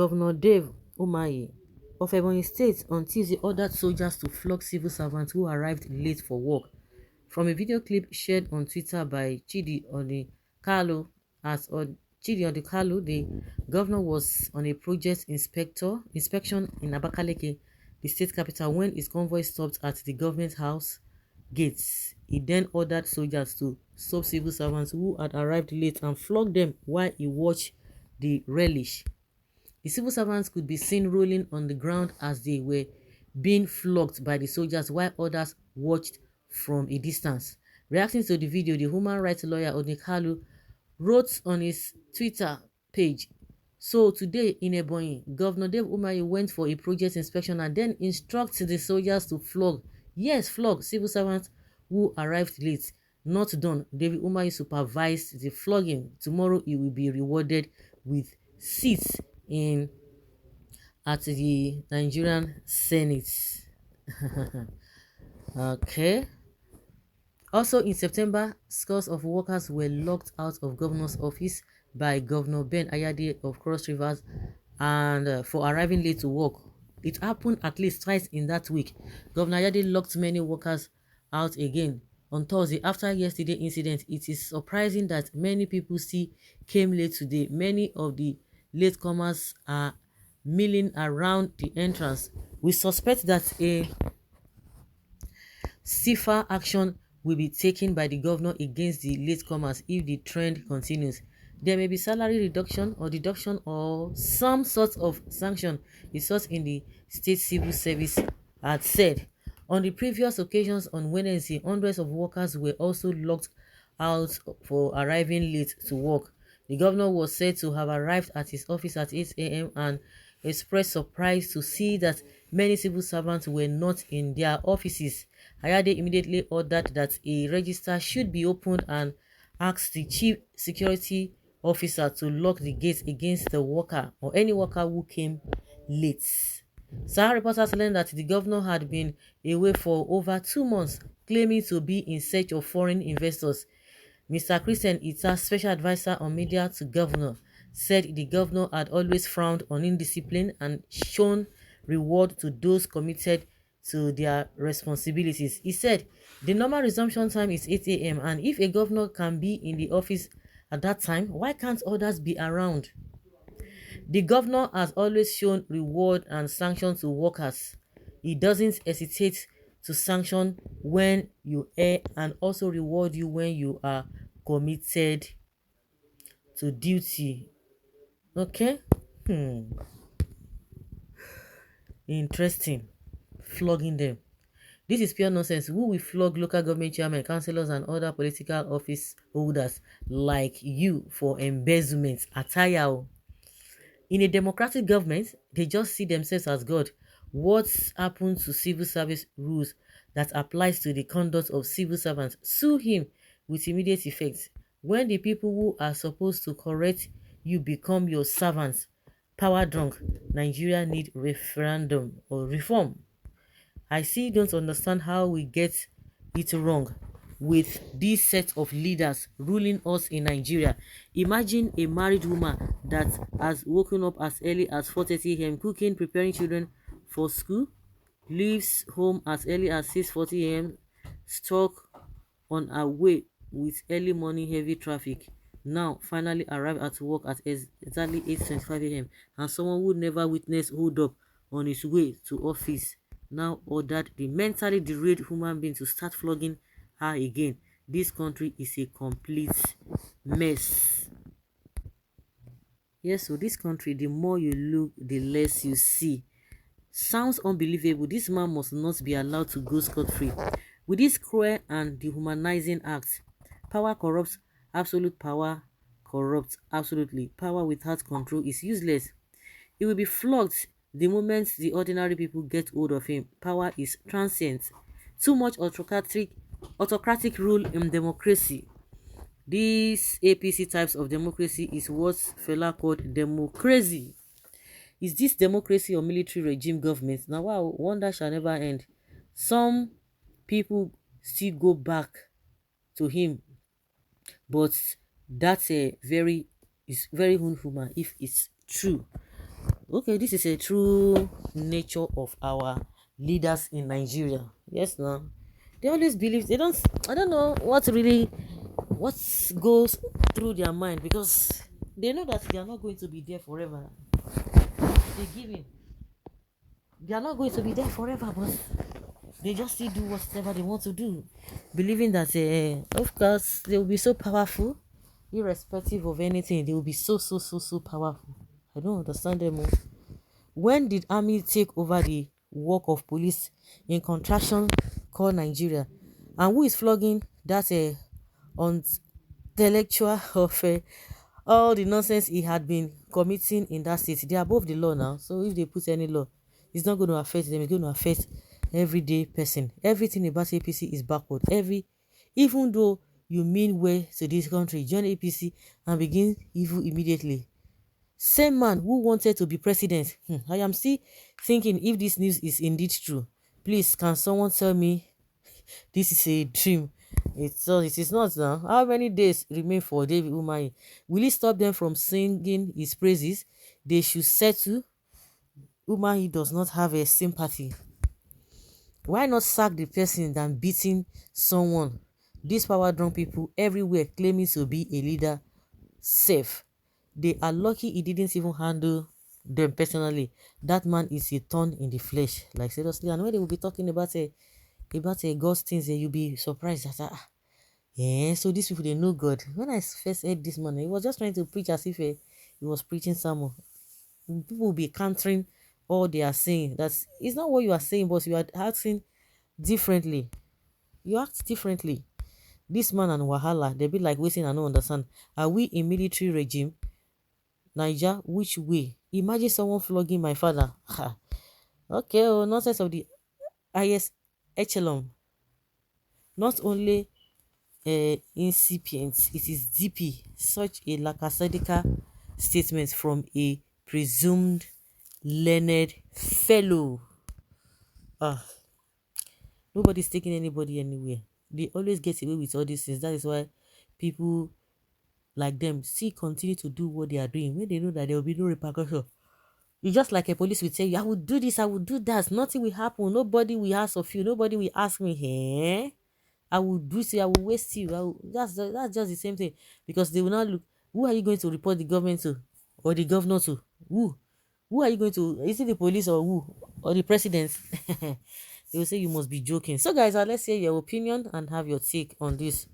Governor Dave Umahi of Ebonyi State on Tuesday ordered soldiers to flog civil servants who arrived late for work. From a video clip shared on Twitter by Chidi Odikalu, Chidi Odikalu, the governor was on a project inspection in Abakaliki, the state capital, when his convoy stopped at the government house gates. He then ordered soldiers to stop civil servants who had arrived late and flog them while he watched the relish. The civil servants could be seen rolling on the ground as they were being flogged by the soldiers, while others watched from a distance. Reacting to the video, the human rights lawyer Odikalu wrote on his Twitter page, "So today in Ebonyi, Governor Dave Umahi went for a project inspection and then instructed the soldiers to flog civil servants who arrived late. Not done. David Umahi supervised the flogging. Tomorrow he will be rewarded with seats at the Nigerian Senate." Okay. Also in September, scores of workers were locked out of governor's office by Governor Ben Ayade of Cross Rivers and for arriving late to work. It happened at least twice in that week. Governor Ayade locked many workers out again on Thursday after yesterday's incident. It is surprising that many people still came late today. Many of the latecomers are milling around the entrance. We suspect that a stiffer action will be taken by the governor against the latecomers if the trend continues. There may be salary reduction or deduction or some sort of sanction, the source in the state civil service had said. On the previous occasions on Wednesday, hundreds of workers were also locked out for arriving late to work. The governor was said to have arrived at his office at 8 a.m. and expressed surprise to see that many civil servants were not in their offices. Ayade immediately ordered that a register should be opened and asked the chief security officer to lock the gates against the worker or any worker who came late. Sahara reporters learned that the governor had been away for over 2 months, claiming to be in search of foreign investors. Mr. Christian Ita, special advisor on media to governor, said the governor had always frowned on indiscipline and shown reward to those committed to their responsibilities. He said the normal resumption time is 8 a.m. and if a governor can be in the office at that time, why can't others be around? The governor has always shown reward and sanction to workers. He doesn't hesitate to sanction when you err and also reward you when you are committed to duty. Okay? Interesting. Flogging them. This is pure nonsense. Who will flog local government chairmen, councillors, and other political office holders like you for embezzlement? Attire. In a democratic government, they just see themselves as God. What's happened to civil service rules that applies to the conduct of civil servants? Sue him with immediate effect. When the people who are supposed to correct you become your servants, power drunk, Nigeria need referendum or reform. I still don't understand how we get it wrong with this set of leaders ruling us in Nigeria. Imagine a married woman that has woken up as early as 4:30 a.m. cooking, preparing children for school, leaves home as early as 6:40 a.m. stuck on her way with early morning heavy traffic. Now finally arrive at work at exactly 8:25 a.m. and someone who never witnessed hold up on his way to office now ordered the mentally derailed human being to start flogging her again. This country is a complete mess. Yes, so this country, the more you look, the less you see. Sounds unbelievable. This man must not be allowed to go scot-free. With this cruel and dehumanizing act, power corrupts. Absolute power corrupts absolutely. Power without control is useless. He will be flogged the moment the ordinary people get hold of him. Power is transient. Too much autocratic rule in democracy. These APC types of democracy is what Fela called democracy. Is this democracy or military regime government? Now, wow, wonder shall never end. Some people still go back to him, but that's is very inhuman if it's true. Okay, this is a true nature of our leaders in Nigeria. Yes, now they always believe they don't. I don't know what goes through their mind, because they know that they are not going to be there forever. They give in. They are not going to be there forever, but they just still do whatever they want to do, believing that of course they will be so powerful, irrespective of anything. They will be so powerful. I don't understand them. Oh. When did army take over the work of police in contraction called Nigeria? And who is flogging that intellectual of all the nonsense he had been committing in that state? They are above the law now, so if they put any law, it's not going to affect them. It's going to affect everyday person. Everything about APC is backward. Even though you mean well to this country, join APC and begin evil immediately. Same man who wanted to be president. I am still thinking if this news is indeed true. Please, can someone tell me this is a dream? It is not now. How many days remain for David Umahi? Will he stop them from singing his praises? They should settle. Umahi does not have a sympathy. Why not sack the person than beating someone? These power drunk people everywhere claiming to be a leader safe. They are lucky he didn't even handle them personally. That man is a thorn in the flesh. Like seriously, and when they will be talking about God's things, you'll be surprised that yeah, so these people they know God. When I first heard this man, he was just trying to preach as if he was preaching sermon. People will be countering all they are saying. That's it's not what you are saying, but you are acting differently. You act differently. This man and Wahala, they be like waiting and no understand. Are we in military regime? Niger, which way? Imagine someone flogging my father. Ha. Okay, oh, nonsense of the highest echelon. Not only incipient, it is DP. Such a lackadaisical statement from a presumed learned fellow. Ah, nobody's taking anybody anywhere. They always get away with all these things. That is why people like them still continue to do what they are doing when they know that there will be no repercussion. It's just like a police will tell you, I will do this, I will do that. Nothing will happen. Nobody will ask of you. Nobody will ask me, hey, I will do it. I will waste you. That's just the same thing. Because they will not look, who are you going to report the government to? Or the governor to? Who? Who are you going to? Is it the police or who? Or the president? They will say you must be joking. So guys, let's hear your opinion and have your take on this.